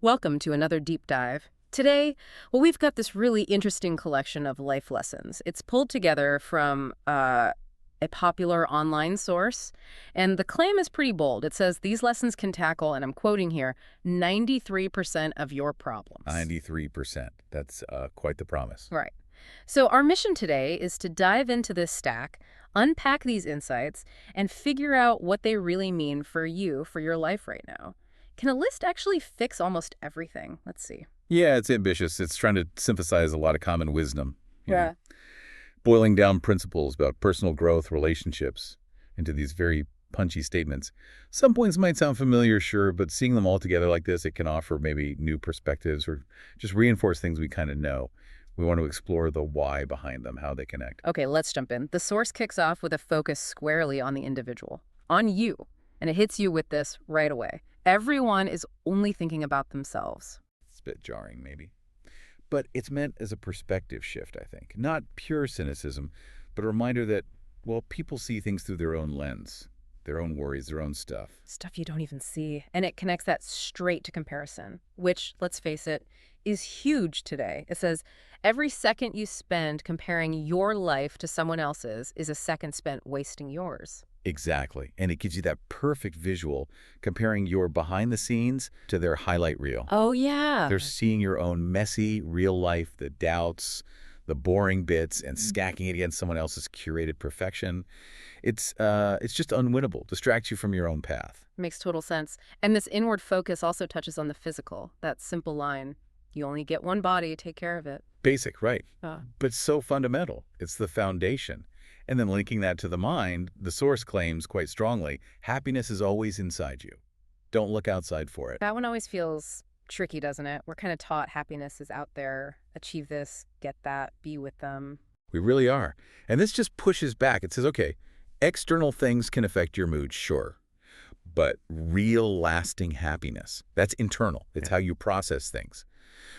Welcome to another deep dive. Today, we've got this really interesting collection of life lessons. It's pulled together from a popular online source, and the claim is pretty bold. It says these lessons can tackle, and I'm quoting here, 93% of your problems. 93%. That's quite the promise. Right. So our mission today is to dive into this stack, unpack these insights, and figure out what they really mean for you, for your life right now. Can a list actually fix almost everything? Let's see. Yeah, it's ambitious. It's trying to synthesize a lot of common wisdom, Yeah. boiling down principles about personal growth, relationships, into these very punchy statements. Some points might sound familiar, sure, but seeing them all together like this, it can offer maybe new perspectives or just reinforce things we kind of know. We want to explore the why behind them, how they connect. Okay, let's jump in. The source kicks off with a focus squarely on the individual, on you, and it hits you with this right away. Everyone is only thinking about themselves. It's a bit jarring, maybe. But it's meant as a perspective shift, I think. Not pure cynicism, but a reminder that, well, people see things through their own lens, their own worries, their own stuff. Stuff you don't even see. And it connects that straight to comparison, which, let's face it, is huge today. It says every second you spend comparing your life to someone else's is a second spent wasting yours. Exactly. And it gives you that perfect visual comparing your behind the scenes to their highlight reel. Oh, yeah. They're seeing your own messy real life, the doubts, the boring bits, and stacking it against someone else's curated perfection. It's just unwinnable, distracts you from your own path. Makes total sense. And this inward focus also touches on the physical, that simple line, you only get one body, take care of it. Basic, right. Uh, But so fundamental. It's the foundation. And then linking that to the mind, the source claims quite strongly, happiness is always inside you. Don't look outside for it. that one always feels tricky, doesn't it? We're kind of taught happiness is out there, achieve this, get that, be with them. We really are. And this just pushes back. It says, okay, external things can affect your mood, sure. But real lasting happiness, that's internal. It's how you process things.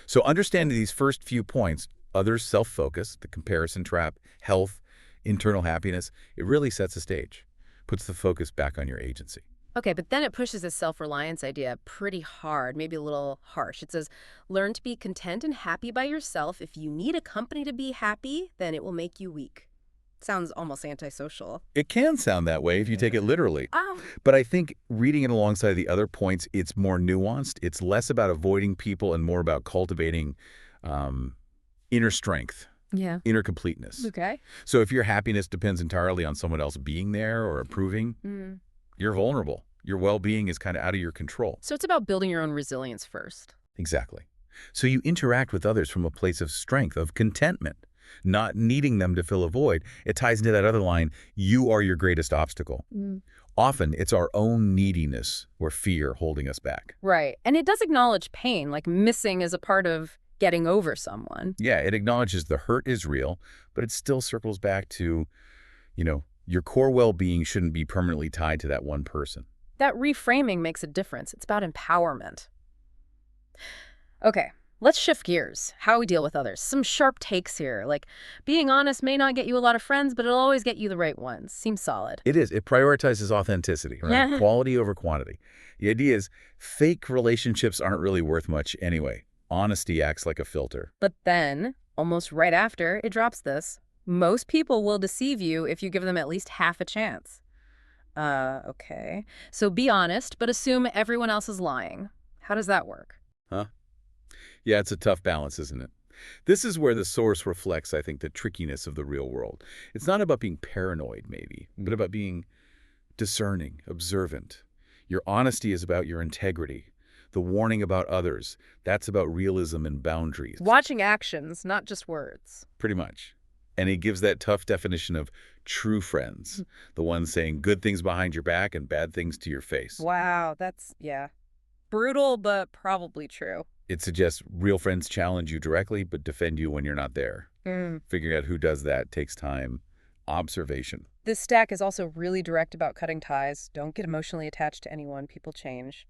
So understanding these first few points, others self-focus, the comparison trap, health, internal happiness, it really sets the stage, puts the focus back on your agency. Okay, but then it pushes this self-reliance idea pretty hard, maybe a little harsh. It says, learn to be content and happy by yourself. If you need a company to be happy, then it will make you weak. Sounds almost antisocial. It can sound that way if you take it literally. Oh. But I think reading it alongside the other points, it's more nuanced. It's less about avoiding people and more about cultivating inner strength, Yeah. inner completeness. Okay. So if your happiness depends entirely on someone else being there or approving, you're vulnerable. Your well-being is kind of out of your control. So it's about building your own resilience first. Exactly. So you interact with others from a place of strength, of contentment, not needing them to fill a void. It ties into that other line, you are your greatest obstacle. Often, it's our own neediness or fear holding us back. Right. And it does acknowledge pain, like missing is a part of getting over someone. Yeah, it acknowledges the hurt is real, but it still circles back to, your core well-being shouldn't be permanently tied to that one person. That reframing makes a difference. It's about empowerment. Okay, let's shift gears. How we deal with others. Some sharp takes here, like being honest may not get you a lot of friends, but it'll always get you the right ones. Seems solid. It is. It prioritizes authenticity, right? Yeah. Quality over quantity. The idea is fake relationships aren't really worth much anyway. Honesty acts like a filter. But then, almost right after, it drops this. Most people will deceive you if you give them at least half a chance. Okay. So be honest, but assume everyone else is lying. How does that work? Huh? Yeah, it's a tough balance, isn't it? This is where the source reflects, I think, the trickiness of the real world. It's not about being paranoid, maybe, but about being discerning, observant. Your honesty is about your integrity. The warning about others, that's about realism and boundaries. Watching actions, not just words. Pretty much. And he gives that tough definition of true friends, the ones saying good things behind your back and bad things to your face. Wow, yeah. Brutal, but probably true. It suggests real friends challenge you directly, but defend you when you're not there. Figuring out who does that takes time, observation. This stack is also really direct about cutting ties. Don't get emotionally attached to anyone. People change.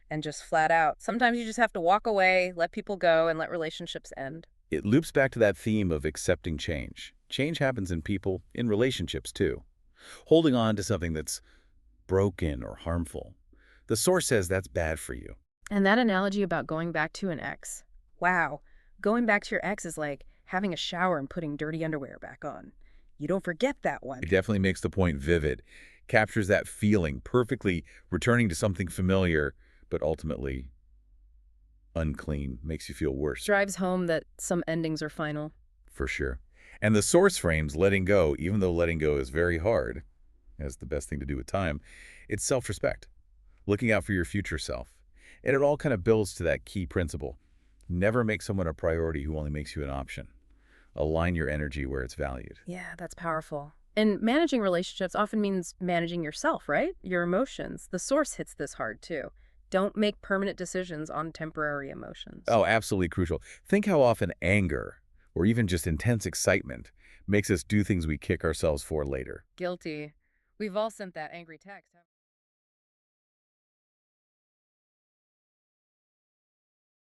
And just flat out, sometimes you just have to walk away, let people go, and let relationships end. It loops back to that theme of accepting change. Change happens in people, in relationships too. Holding on to something that's broken or harmful. The source says that's bad for you. And that analogy about going back to an ex. Wow. Going back to your ex is like having a shower and putting dirty underwear back on. You don't forget that It one. definitely makes the point vivid, captures that feeling perfectly, returning to something familiar, but ultimately unclean, makes you feel worse, Drives home that some endings are final. for sure. And the source frames letting go, even though letting go is very hard, as the best thing to do with time, it's self-respect, looking out for your future self. And it all kind of builds to that key principle. Never make someone a priority who only makes you an option. Align your energy where it's valued. Yeah, that's powerful. And managing relationships often means managing yourself, right? Your emotions. The source hits this hard too. Don't make permanent decisions on temporary emotions. Oh, absolutely crucial. Think how often anger, or even just intense excitement, makes us do things we kick ourselves for later. Guilty. We've all sent that angry text.